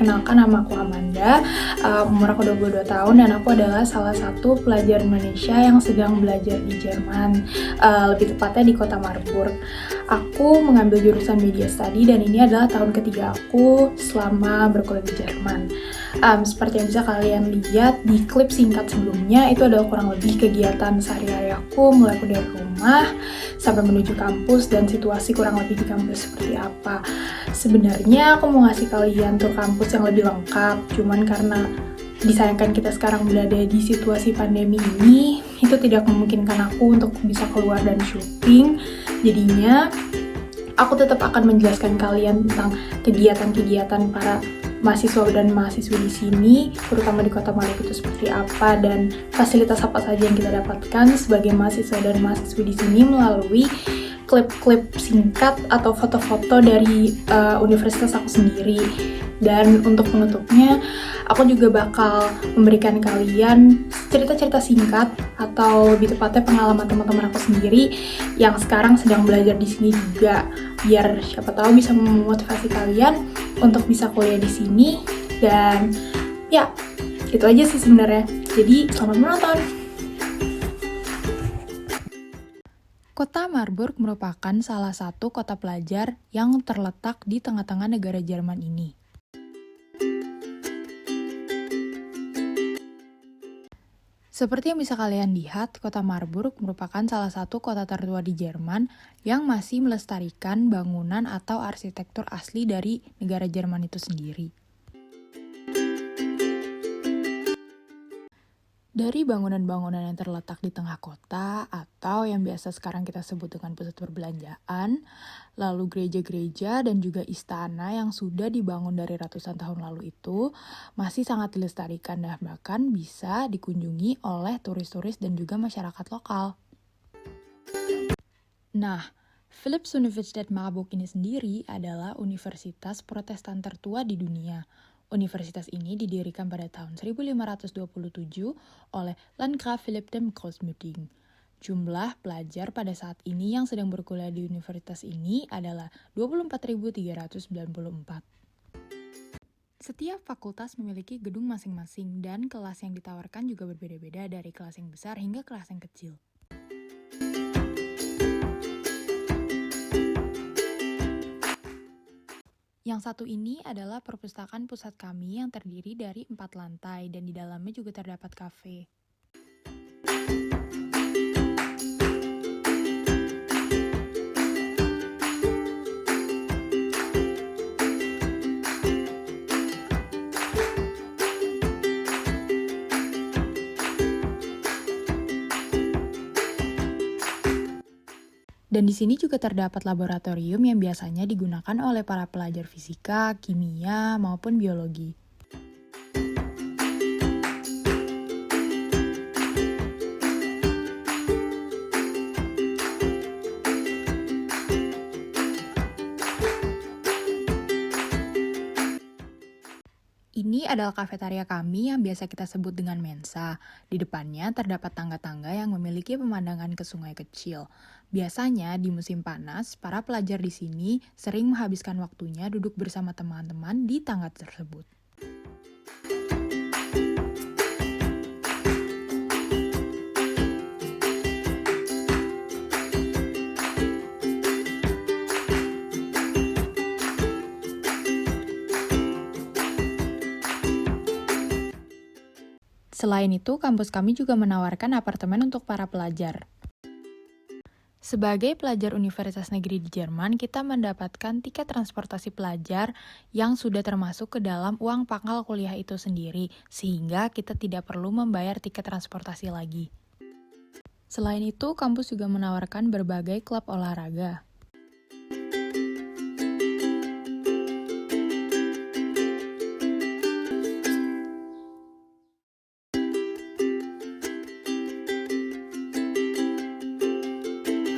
perkenalkan, nama aku Amanda, umur aku 22 tahun dan aku adalah salah satu pelajar Indonesia yang sedang belajar di Jerman, lebih tepatnya di kota Marburg. Aku mengambil jurusan Media Study dan ini adalah tahun ketiga aku selama berkuliah di Jerman. Seperti yang bisa kalian lihat di klip singkat sebelumnya, itu adalah kurang lebih kegiatan sehari-hari aku, mulai aku dari rumah sampai menuju kampus dan situasi kurang lebih di kampus seperti apa. Sebenarnya aku mau ngasih kalian tur kampus yang lebih lengkap, cuman karena disayangkan kita sekarang berada di situasi pandemi ini, itu tidak memungkinkan aku untuk bisa keluar dan syuting. Jadinya aku tetap akan menjelaskan kalian tentang kegiatan-kegiatan para mahasiswa dan mahasiswi di sini, terutama di kota Marburg itu seperti apa dan fasilitas apa saja yang kita dapatkan sebagai mahasiswa dan mahasiswi di sini melalui klip-klip singkat atau foto-foto dari universitas aku sendiri. Dan untuk penutupnya, aku juga bakal memberikan kalian cerita-cerita singkat atau lebih tepatnya pengalaman teman-teman aku sendiri yang sekarang sedang belajar di sini juga, biar siapa tahu bisa memotivasi kalian untuk bisa kuliah di sini. Dan ya, itu aja sih sebenarnya. Jadi selamat menonton. Kota Marburg merupakan salah satu kota pelajar yang terletak di tengah-tengah negara Jerman ini. Seperti yang bisa kalian lihat, kota Marburg merupakan salah satu kota tertua di Jerman yang masih melestarikan bangunan atau arsitektur asli dari negara Jerman itu sendiri. Dari bangunan-bangunan yang terletak di tengah kota atau yang biasa sekarang kita sebut dengan pusat perbelanjaan, lalu gereja-gereja dan juga istana yang sudah dibangun dari ratusan tahun lalu itu masih sangat dilestarikan dan bahkan bisa dikunjungi oleh turis-turis dan juga masyarakat lokal. Nah, Philipps Universität Marburg ini sendiri adalah universitas Protestan tertua di dunia. Universitas ini didirikan pada tahun 1527 oleh Landgraf Philipp dem Großmütigen. Jumlah pelajar pada saat ini yang sedang berkuliah di universitas ini adalah 24.394. Setiap fakultas memiliki gedung masing-masing dan kelas yang ditawarkan juga berbeda-beda dari kelas yang besar hingga kelas yang kecil. Yang satu ini adalah perpustakaan pusat kami yang terdiri dari 4 lantai dan di dalamnya juga terdapat kafe. Dan di sini juga terdapat laboratorium yang biasanya digunakan oleh para pelajar fisika, kimia, maupun biologi. Ini adalah kafetaria kami yang biasa kita sebut dengan mensa. Di depannya terdapat tangga-tangga yang memiliki pemandangan ke sungai kecil. Biasanya di musim panas, para pelajar di sini sering menghabiskan waktunya duduk bersama teman-teman di tangga tersebut. Selain itu, kampus kami juga menawarkan apartemen untuk para pelajar. Sebagai pelajar universitas negeri di Jerman, kita mendapatkan tiket transportasi pelajar yang sudah termasuk ke dalam uang pangkal kuliah itu sendiri, sehingga kita tidak perlu membayar tiket transportasi lagi. Selain itu, kampus juga menawarkan berbagai klub olahraga.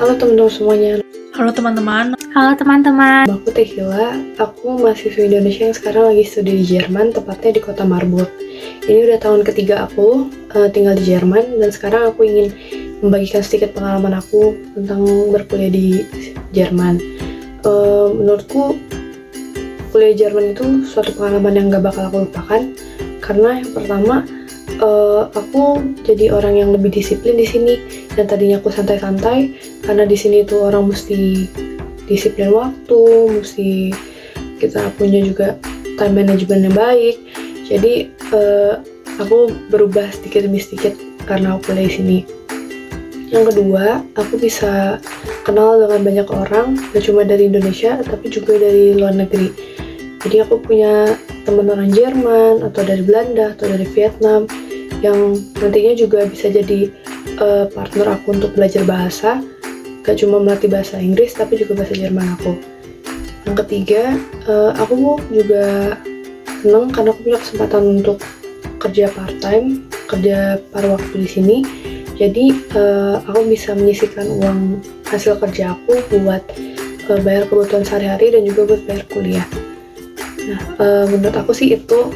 Halo teman-teman semuanya. Halo teman-teman. Halo teman-teman. Aku Tehila, aku mahasiswa Indonesia yang sekarang lagi studi di Jerman, tepatnya di kota Marburg. Ini udah tahun ketiga aku tinggal di Jerman dan sekarang aku ingin membagikan sedikit pengalaman aku tentang berkuliah di Jerman. Menurutku kuliah di Jerman itu suatu pengalaman yang gak bakal aku lupakan, karena yang pertama aku jadi orang yang lebih disiplin di sini. Dan tadinya aku santai-santai, karena di sini tuh orang mesti disiplin waktu, mesti kita punya juga time management yang baik. Jadi aku berubah sedikit demi sedikit karena aku kuliah di sini. Yang kedua, aku bisa kenal dengan banyak orang, gak cuma dari Indonesia, tapi juga dari luar negeri. Jadi aku punya teman orang Jerman, atau dari Belanda, atau dari Vietnam, yang nantinya juga bisa jadi partner aku untuk belajar bahasa, gak cuma melatih bahasa Inggris, tapi juga bahasa Jerman aku. Yang ketiga, aku juga senang karena aku punya kesempatan untuk kerja part-time, kerja paruh waktu di sini. Jadi aku bisa menyisihkan uang hasil kerja aku buat bayar kebutuhan sehari-hari dan juga buat bayar kuliah. Nah, menurut aku sih itu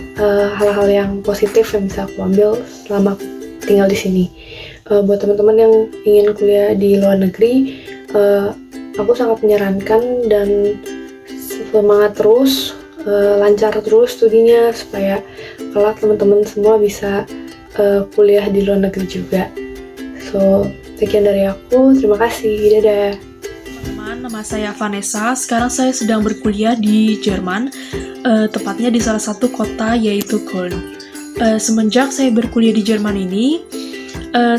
hal-hal yang positif yang bisa aku ambil selama tinggal di sini. Buat teman-teman yang ingin kuliah di luar negeri, aku sangat menyarankan dan semangat terus, lancar terus studinya supaya kelak teman-teman semua bisa kuliah di luar negeri juga. So, sekian dari aku. Terima kasih. Dadah. Teman, nama saya Vanessa. Sekarang saya sedang berkuliah di Jerman, tepatnya di salah satu kota yaitu Köln. Semenjak saya berkuliah di Jerman ini,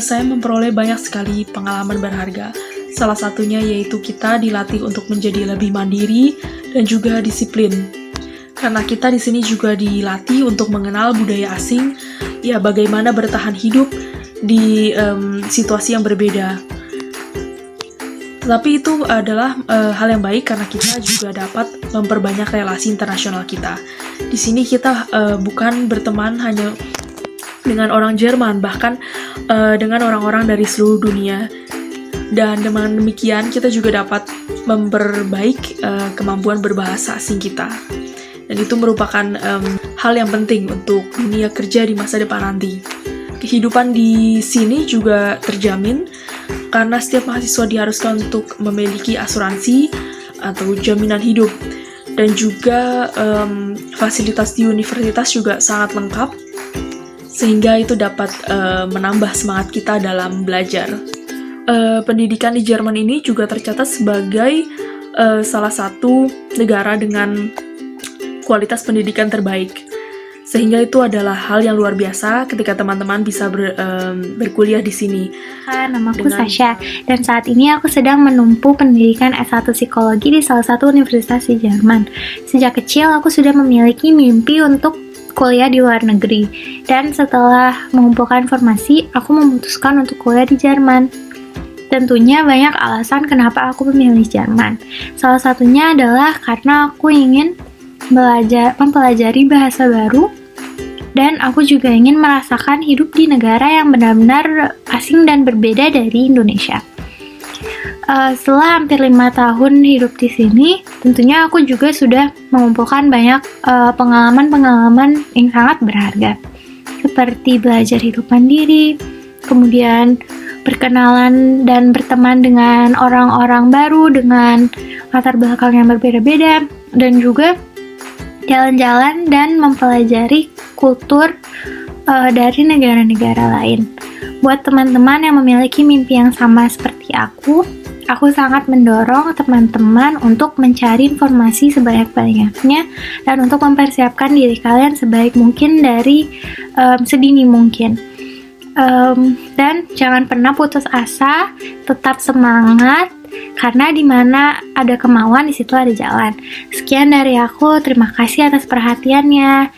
saya memperoleh banyak sekali pengalaman berharga. Salah satunya yaitu kita dilatih untuk menjadi lebih mandiri dan juga disiplin. Karena kita di sini juga dilatih untuk mengenal budaya asing, ya bagaimana bertahan hidup di situasi yang berbeda. Tetapi itu adalah hal yang baik karena kita juga dapat memperbanyak relasi internasional kita. Di sini kita bukan berteman hanya dengan orang Jerman, bahkan dengan orang-orang dari seluruh dunia. Dan dengan demikian kita juga dapat memperbaik kemampuan berbahasa asing kita. Dan itu merupakan hal yang penting untuk dunia kerja di masa depan nanti. Kehidupan di sini juga terjamin karena setiap mahasiswa diharuskan untuk memiliki asuransi atau jaminan hidup, dan juga fasilitas di universitas juga sangat lengkap sehingga itu dapat menambah semangat kita dalam belajar. Pendidikan di Jerman ini juga tercatat sebagai salah satu negara dengan kualitas pendidikan terbaik. Sehingga itu adalah hal yang luar biasa ketika teman-teman bisa berkuliah di sini. Namaku Sasha, dan saat ini aku sedang menempuh pendidikan S1 Psikologi di salah satu universitas di Jerman. Sejak kecil aku sudah memiliki mimpi untuk kuliah di luar negeri, dan setelah mengumpulkan informasi, aku memutuskan untuk kuliah di Jerman. Tentunya banyak alasan kenapa aku memilih Jerman. Salah satunya adalah karena aku ingin mempelajari bahasa baru, dan aku juga ingin merasakan hidup di negara yang benar-benar asing dan berbeda dari Indonesia. Setelah hampir 5 tahun hidup di sini, tentunya aku juga sudah mengumpulkan banyak pengalaman-pengalaman yang sangat berharga, seperti belajar hidup mandiri, kemudian berkenalan dan berteman dengan orang-orang baru dengan latar belakang yang berbeda-beda, dan juga jalan-jalan dan mempelajari kultur dari negara-negara lain. Buat teman-teman yang memiliki mimpi yang sama seperti aku sangat mendorong teman-teman untuk mencari informasi sebanyak-banyaknya dan untuk mempersiapkan diri kalian sebaik mungkin dari sedini mungkin. Dan jangan pernah putus asa, tetap semangat, karena di mana ada kemauan di situ ada jalan. Sekian dari aku, terima kasih atas perhatiannya.